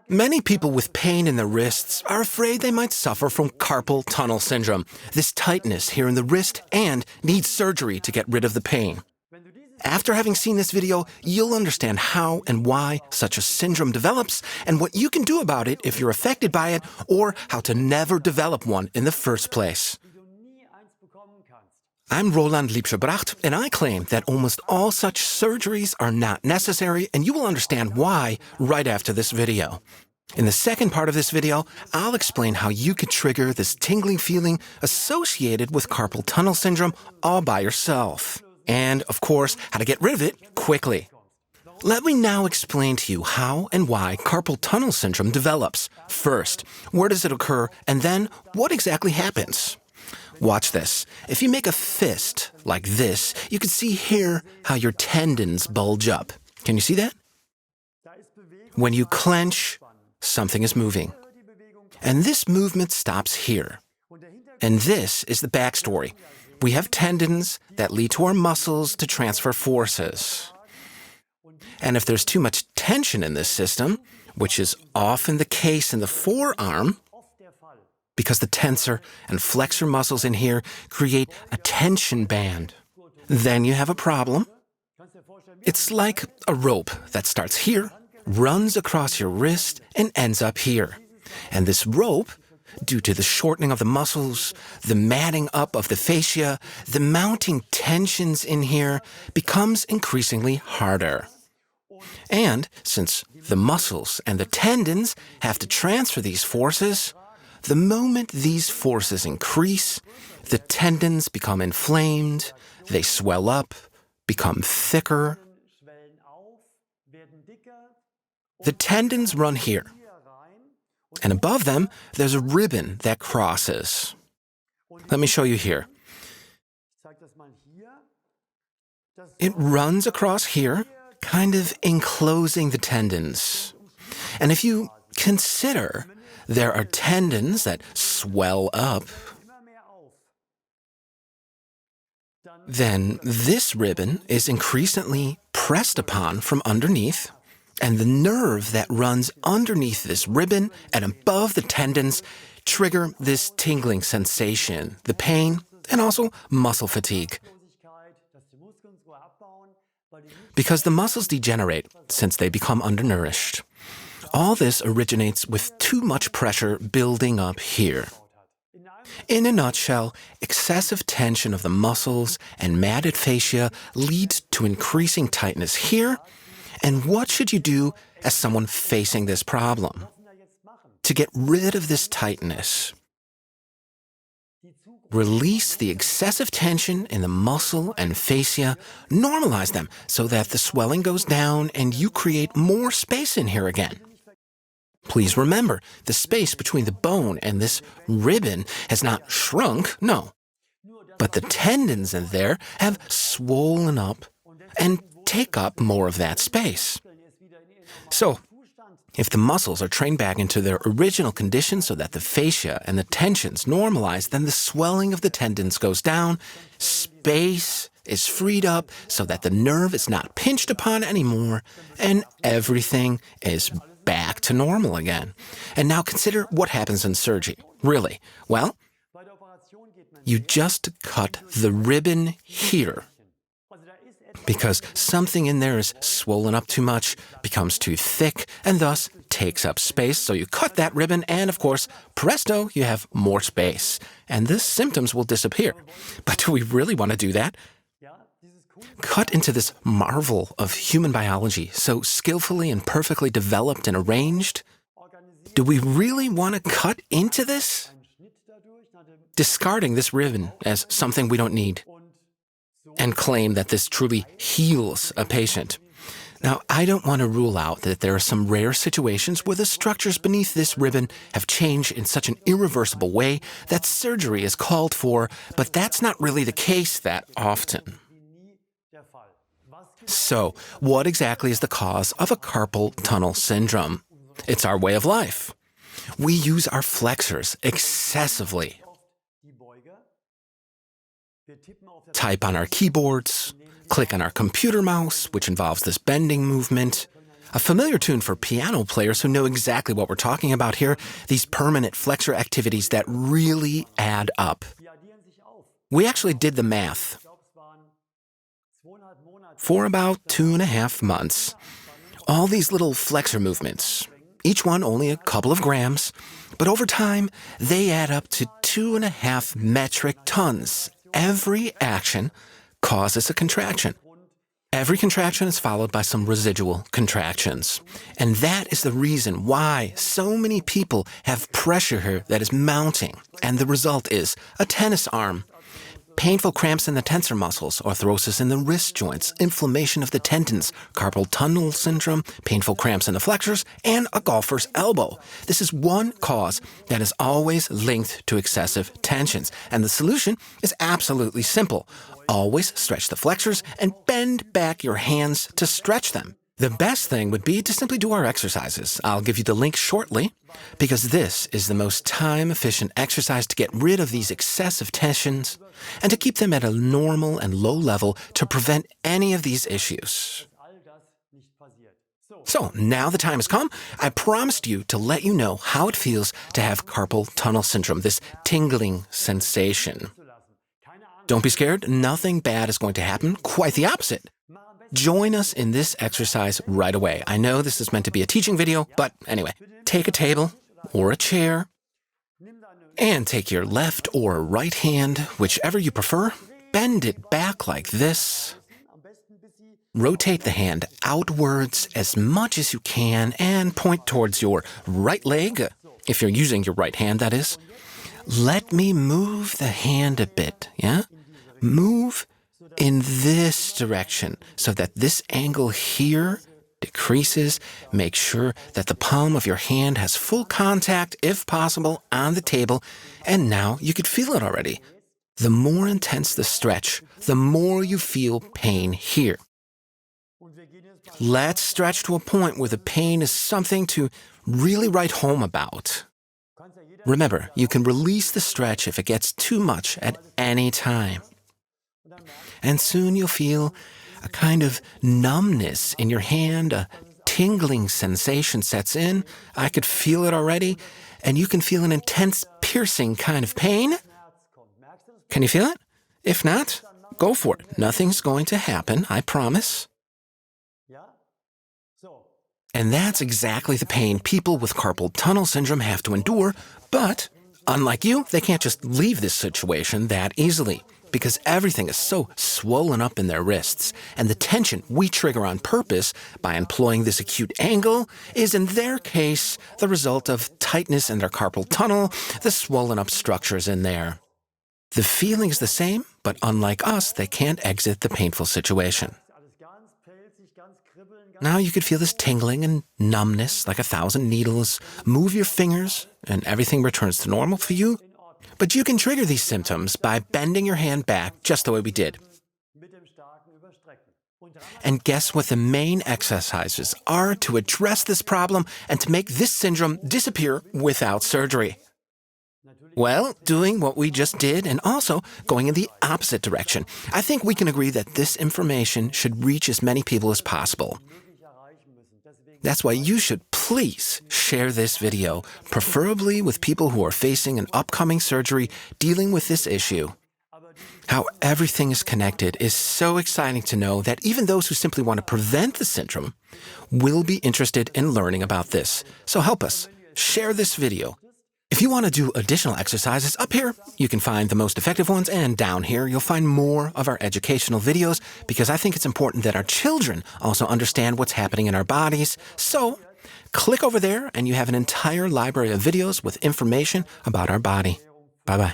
Many people with pain in their wrists are afraid they might suffer from carpal tunnel syndrome, this tightness here in the wrist, and need surgery to get rid of the pain. After having seen this video, you'll understand how and why such a syndrome develops and what you can do about it if you're affected by it, or how to never develop one in the first place. I'm Liebscher Bracht, and I claim that almost all such surgeries are not necessary, and you will understand why right after this video. In the second part of this video, I'll explain how you could trigger this tingling feeling associated with carpal tunnel syndrome all by yourself. And, of course, how to get rid of it quickly. Let me now explain to you how and why carpal tunnel syndrome develops. First, where does it occur, and then what exactly happens? Watch this. If you make a fist like this, you can see here how your tendons bulge up. Can you see that? When you clench, something is moving. And this movement stops here. And this is the backstory. We have tendons that lead to our muscles to transfer forces. And if there's too much tension in this system, which is often the case in the forearm, because the tensor and flexor muscles in here create a tension band, then you have a problem. It's like a rope that starts here, runs across your wrist, and ends up here. And this rope, due to the shortening of the muscles, the matting up of the fascia, the mounting tensions in here, becomes increasingly harder. And since the muscles and the tendons have to transfer these forces, the moment these forces increase, the tendons become inflamed, they swell up, become thicker. The tendons run here, and above them, there's a ribbon that crosses. Let me show you here. It runs across here, kind of enclosing the tendons. And if you consider, there are tendons that swell up, then this ribbon is increasingly pressed upon from underneath, and the nerve that runs underneath this ribbon and above the tendons trigger this tingling sensation, the pain, and also muscle fatigue. Because the muscles degenerate since they become undernourished. All this originates with too much pressure building up here. In a nutshell, excessive tension of the muscles and matted fascia leads to increasing tightness here. And what should you do as someone facing this problem? To get rid of this tightness, release the excessive tension in the muscle and fascia, normalize them so that the swelling goes down and you create more space in here again. Please remember, the space between the bone and this ribbon has not shrunk, no. But the tendons in there have swollen up and take up more of that space. So, if the muscles are trained back into their original condition so that the fascia and the tensions normalize, then the swelling of the tendons goes down, space is freed up so that the nerve is not pinched upon anymore, and everything is back to normal again. And now consider what happens in surgery. Really? Well, you just cut the ribbon here, because something in there is swollen up too much, becomes too thick, and thus takes up space. So you cut that ribbon, and of course, presto, you have more space. And the symptoms will disappear. But do we really want to do that? Cut into this marvel of human biology, so skillfully and perfectly developed and arranged? Do we really want to cut into this? Discarding this ribbon as something we don't need, and claim that this truly heals a patient. Now, I don't want to rule out that there are some rare situations where the structures beneath this ribbon have changed in such an irreversible way that surgery is called for, but that's not really the case that often. So, what exactly is the cause of a carpal tunnel syndrome? It's our way of life. We use our flexors excessively. Type on our keyboards, click on our computer mouse, which involves this bending movement, A familiar tune for piano players who know exactly what we're talking about here, these permanent flexor activities that really add up. We actually did the math. For about 2.5 months, all these little flexor movements, each one only a couple of grams, but over time, they add up to 2.5 metric tons. Every action causes a contraction. Every contraction is followed by some residual contractions. And that is the reason why so many people have pressure here that is mounting. And the result is a tennis arm, painful cramps in the tensor muscles, arthrosis in the wrist joints, inflammation of the tendons, carpal tunnel syndrome, painful cramps in the flexors, and a golfer's elbow. This is one cause that is always linked to excessive tensions. And the solution is absolutely simple. Always stretch the flexors and bend back your hands to stretch them. The best thing would be to simply do our exercises. I'll give you the link shortly, because this is the most time-efficient exercise to get rid of these excessive tensions and to keep them at a normal and low level to prevent any of these issues. So now the time has come. I promised you to let you know how it feels to have carpal tunnel syndrome, this tingling sensation. Don't be scared. Nothing bad is going to happen. Quite the opposite. Join us in this exercise right away. I know this is meant to be a teaching video, but anyway, take a table or a chair and take your left or right hand, whichever you prefer, bend it back like this. Rotate the hand outwards as much as you can and point towards your right leg, if you're using your right hand, that is. Let me move the hand a bit, yeah? Move in this direction so that this angle here decreases. Make sure that the palm of your hand has full contact, if possible, on the table. And now you could feel it already. The more intense the stretch, the more you feel pain here. Let's stretch to a point where the pain is something to really write home about. Remember, you can release the stretch if it gets too much at any time. And soon you'll feel a kind of numbness in your hand, a tingling sensation sets in. I could feel it already, and you can feel an intense, piercing kind of pain. Can you feel it? If not, go for it. Nothing's going to happen, I promise. And that's exactly the pain people with carpal tunnel syndrome have to endure, but unlike you, they can't just leave this situation that easily, because everything is so swollen up in their wrists, and the tension we trigger on purpose by employing this acute angle is, in their case, the result of tightness in their carpal tunnel, the swollen up structures in there. The feeling is the same, but unlike us, they can't exit the painful situation. Now you could feel this tingling and numbness like 1,000 needles. Move your fingers, and everything returns to normal for you. But you can trigger these symptoms by bending your hand back just the way we did. And guess what the main exercises are to address this problem and to make this syndrome disappear without surgery? Well, doing what we just did and also going in the opposite direction. I think we can agree that this information should reach as many people as possible. That's why you should please share this video, preferably with people who are facing an upcoming surgery dealing with this issue. How everything is connected is so exciting to know that even those who simply want to prevent the syndrome will be interested in learning about this. So help us. Share this video. If you want to do additional exercises, up here you can find the most effective ones, and down here you'll find more of our educational videos, because I think it's important that our children also understand what's happening in our bodies. So click over there and you have an entire library of videos with information about our body. Bye-bye.